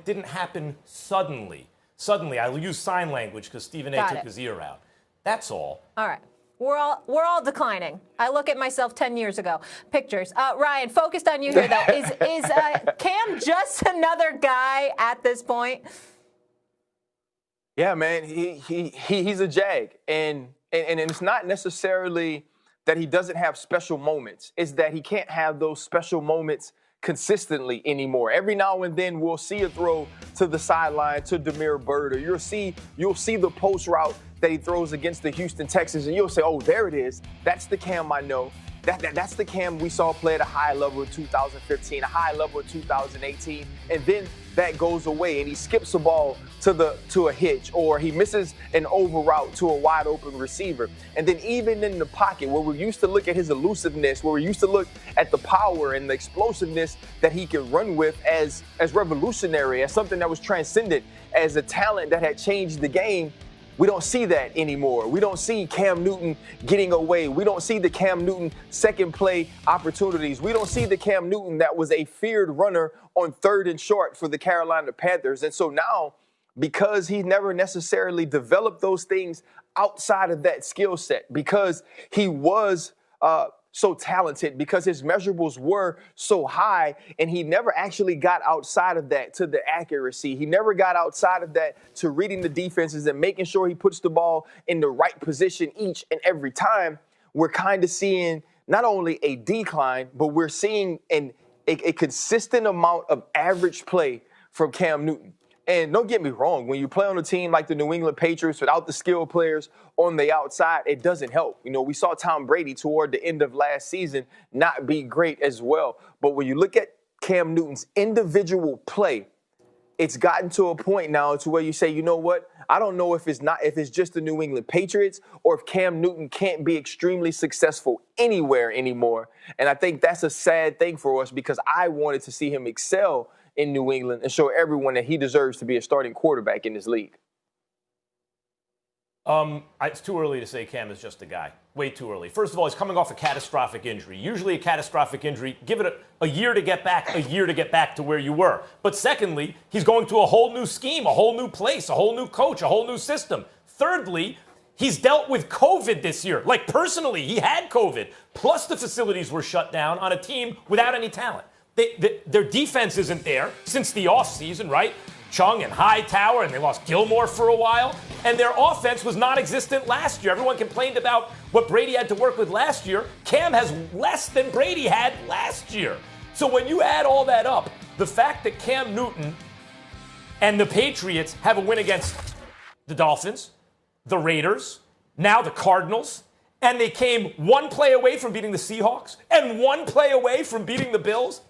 it didn't happen suddenly. Suddenly, I'll use sign language because Stephen A. took his ear out. That's all. All right. We're all declining. I look at myself 10 years ago. Pictures. Ryan, focused on you here, though. Is Cam just another guy at this point? Yeah, man. He's a Jag. And it's not necessarily that he doesn't have special moments. It's that he can't have those special moments consistently anymore. Every now and then we'll see a throw to the sideline to Damiere Byrd, or you'll see the post route that he throws against the Houston Texans, and you'll say, oh, there it is. That's the Cam I know. That's the Cam we saw play at a high level in 2015, a high level in 2018, and then that goes away, and he skips the ball to a hitch, or he misses an over route to a wide open receiver. And then even in the pocket, where we're used to look at his elusiveness, where we're used to look at the power and the explosiveness that he can run with as revolutionary, as something that was transcendent, as a talent that had changed the game, we don't see that anymore. We don't see Cam Newton getting away. We don't see the Cam Newton second play opportunities. We don't see the Cam Newton that was a feared runner on 3rd and short for the Carolina Panthers. And so now, because he never necessarily developed those things outside of that skill set, because he was so talented, because his measurables were so high, and he never actually got outside of that to the accuracy. He never got outside of that to reading the defenses and making sure he puts the ball in the right position each and every time. We're kind of seeing not only a decline, but we're seeing a consistent amount of average play from Cam Newton. And don't get me wrong, when you play on a team like the New England Patriots without the skilled players on the outside, it doesn't help. You know, we saw Tom Brady toward the end of last season not be great as well. But when you look at Cam Newton's individual play, it's gotten to a point now to where you say, you know what? I don't know if it's just the New England Patriots or if Cam Newton can't be extremely successful anywhere anymore. And I think that's a sad thing for us, because I wanted to see him excel in New England and show everyone that he deserves to be a starting quarterback in this league. It's too early to say Cam is just a guy. Way too early. First of all, he's coming off a catastrophic injury. Usually a catastrophic injury, give it a year to get back, to where you were. But secondly, he's going to a whole new scheme, a whole new place, a whole new coach, a whole new system. Thirdly, he's dealt with COVID this year. Like, personally, he had COVID. Plus the facilities were shut down on a team without any talent. Their defense isn't there since the offseason, right? Chung and Hightower, and they lost Gilmore for a while. And their offense was non-existent last year. Everyone complained about what Brady had to work with last year. Cam has less than Brady had last year. So when you add all that up, the fact that Cam Newton and the Patriots have a win against the Dolphins, the Raiders, now the Cardinals, and they came one play away from beating the Seahawks and one play away from beating the Bills,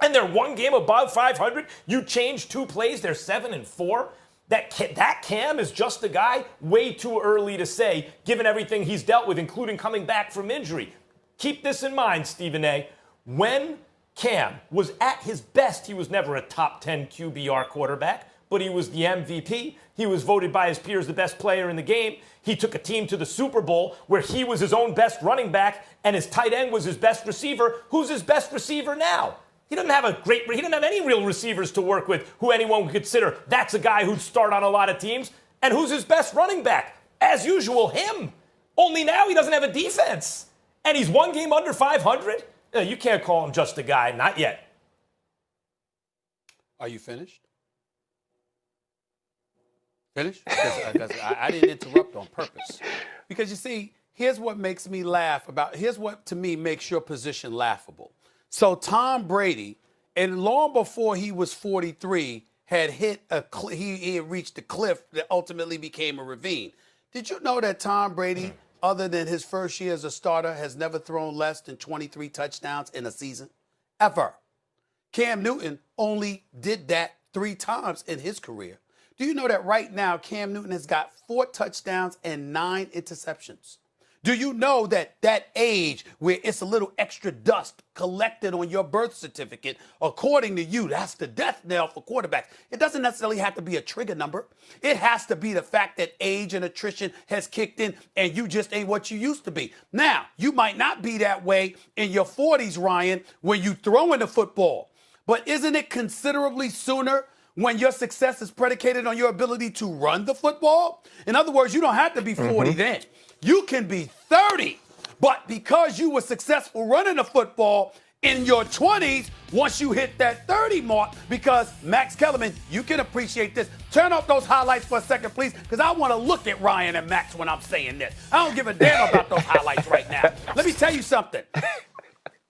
and they're one game above 500. You change 2 plays, they're 7-4. That Cam is just a guy. Way too early to say, given everything he's dealt with, including coming back from injury. Keep this in mind, Stephen A. When Cam was at his best, he was never a top 10 QBR quarterback, but he was the MVP. He was voted by his peers the best player in the game. He took a team to the Super Bowl where he was his own best running back and his tight end was his best receiver. Who's his best receiver now? He doesn't have any real receivers to work with who anyone would consider that's a guy who'd start on a lot of teams. And who's his best running back? As usual, him. Only now he doesn't have a defense. And he's one game under 500? You can't call him just a guy. Not yet. Are you finished? Finished? Because I didn't interrupt on purpose. Because you see, here's what makes me laugh here's what to me makes your position laughable. So Tom Brady, and long before he was 43, had hit he had reached a cliff that ultimately became a ravine. Did you know that Tom Brady, other than his first year as a starter, has never thrown less than 23 touchdowns in a season? Ever. Cam Newton only did that 3 times in his career. Do you know that right now Cam Newton has got 4 touchdowns and 9 interceptions? Do you know that age where it's a little extra dust collected on your birth certificate, according to you, that's the death knell for quarterbacks? It doesn't necessarily have to be a trigger number. It has to be the fact that age and attrition has kicked in and you just ain't what you used to be. Now, you might not be that way in your 40s, Ryan, when you throwing the football. But isn't it considerably sooner when your success is predicated on your ability to run the football? In other words, you don't have to be 40 then. You can be 30. But because you were successful running the football in your 20s, once you hit that 30 mark, because Max Kellerman, you can appreciate this. Turn off those highlights for a second, please, because I want to look at Ryan and Max when I'm saying this. I don't give a damn about those highlights right now. Let me tell you something.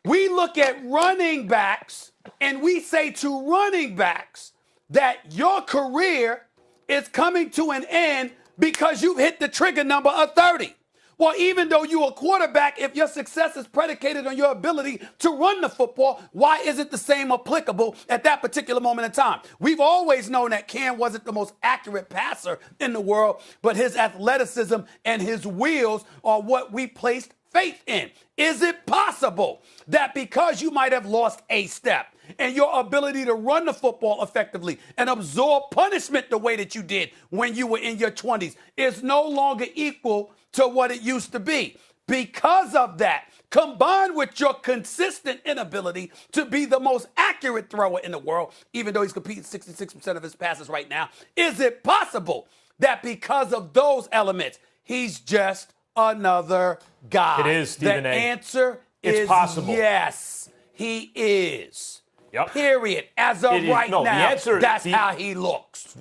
We look at running backs, and we say to running backs that your career is coming to an end because you've hit the trigger number of 30. Well, even though you're a quarterback, if your success is predicated on your ability to run the football, why isn't the same applicable at that particular moment in time? We've always known that Cam wasn't the most accurate passer in the world, but his athleticism and his wheels are what we placed faith in. Is it possible that because you might have lost a step and your ability to run the football effectively and absorb punishment the way that you did when you were in your 20s is no longer equal to what it used to be? Because of that, combined with your consistent inability to be the most accurate thrower in the world, even though he's completing 66% of his passes right now, is it possible that because of those elements, he's just another guy? It is, Stephen The A. answer It's is possible. yes, he is. Yep. Period. As of right No, the now, answer- that's the- how he looks.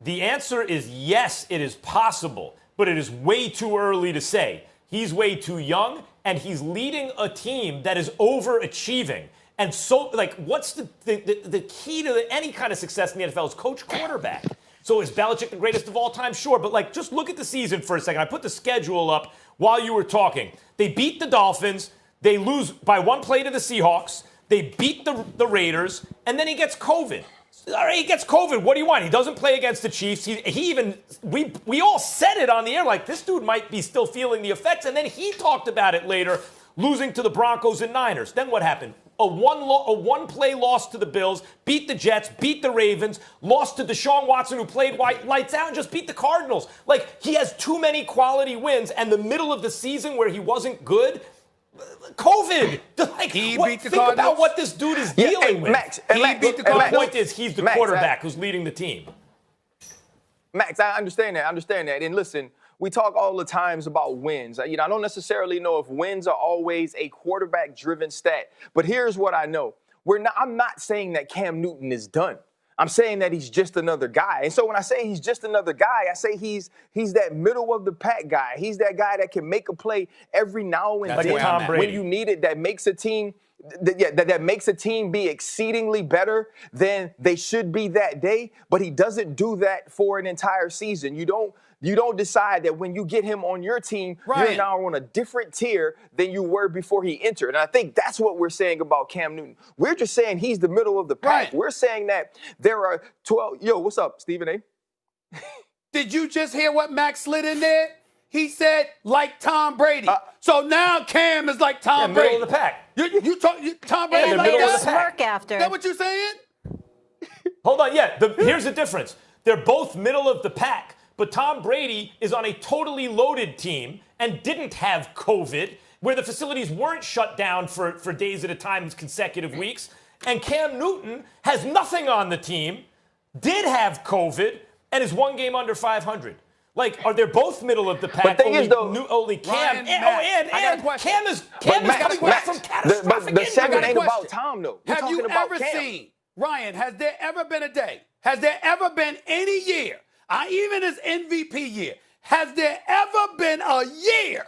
The answer is yes, it is possible, but it is way too early to say. He's way too young, and he's leading a team that is overachieving. And so, like, what's the key to any kind of success in the NFL is coach quarterback. So is Belichick the greatest of all time? Sure, but, like, just look at the season for a second. I put the schedule up while you were talking. They beat the Dolphins. They lose by one play to the Seahawks. They beat the Raiders, and then he gets COVID. All right, he gets COVID. What do you want? He doesn't play against the Chiefs. We all said it on the air, like this dude might be still feeling the effects. And then he talked about it later, losing to the Broncos and Niners. Then what happened? A one-play loss to the Bills, beat the Jets, beat the Ravens, lost to Deshaun Watson, who played lights out, and just beat the Cardinals. Like, he has too many quality wins, and the middle of the season where he wasn't good, COVID. Like, beat the think Cardinals. about what this dude is dealing with. Max, The point is, he's the Max, quarterback who's leading the team. Max, I understand that. And listen, we talk all the times about wins. I don't necessarily know if wins are always a quarterback-driven stat. But here's what I know. I'm not saying that Cam Newton is done. I'm saying that he's just another guy. And so when I say he's just another guy, I say he's that middle of the pack guy. He's that guy that can make a play every now and then Tom Brady. when you need it, that makes a team that makes a team be exceedingly better than they should be that day, but he doesn't do that for an entire season. You don't decide that when you get him on your team, you're now on a different tier than you were before he entered. And I think that's what we're saying about Cam Newton. We're just saying he's the middle of the pack. Right. We're saying that there are 12. Yo, what's up, Stephen A? Did you just hear what Max slid in there? He said, like Tom Brady. So now Cam is like Tom Brady. Middle of the pack. Tom Brady the like middle of that? the pack. Smirk after. Is that what you're saying? Hold on, here's the difference. They're both middle of the pack, but Tom Brady is on a totally loaded team and didn't have COVID, where the facilities weren't shut down for days at a time, consecutive weeks. And Cam Newton has nothing on the team, did have COVID, and is one game under 500. Like, are they both middle of the pack? But the thing is, though, only Cam. Ryan, Matt, I got a And question. Cam is coming back from catastrophic the injury. segment ain't question. about Tom, though. We're Have talking you about ever Cam. seen, Ryan, has there ever been a day, has there ever been any year, even his MVP year, has there ever been a year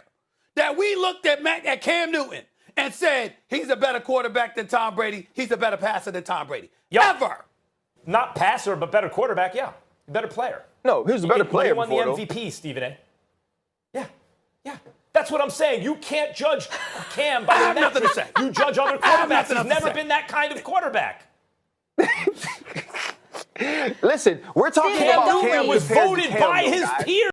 that we looked at Cam Newton and said, he's a better quarterback than Tom Brady, he's a better passer than Tom Brady? Yep. Ever. Not passer, but better quarterback, yeah. Better player. No, he was a better player He won before, the though. MVP, Stephen A. Yeah. That's what I'm saying. You can't judge Cam by I the have nothing to metrics. say. You judge other have quarterbacks. nothing He's to never say. been that kind of quarterback. Listen, we're talking Cam about Newton Cam was compared to voted Cam, by though, his guys. peers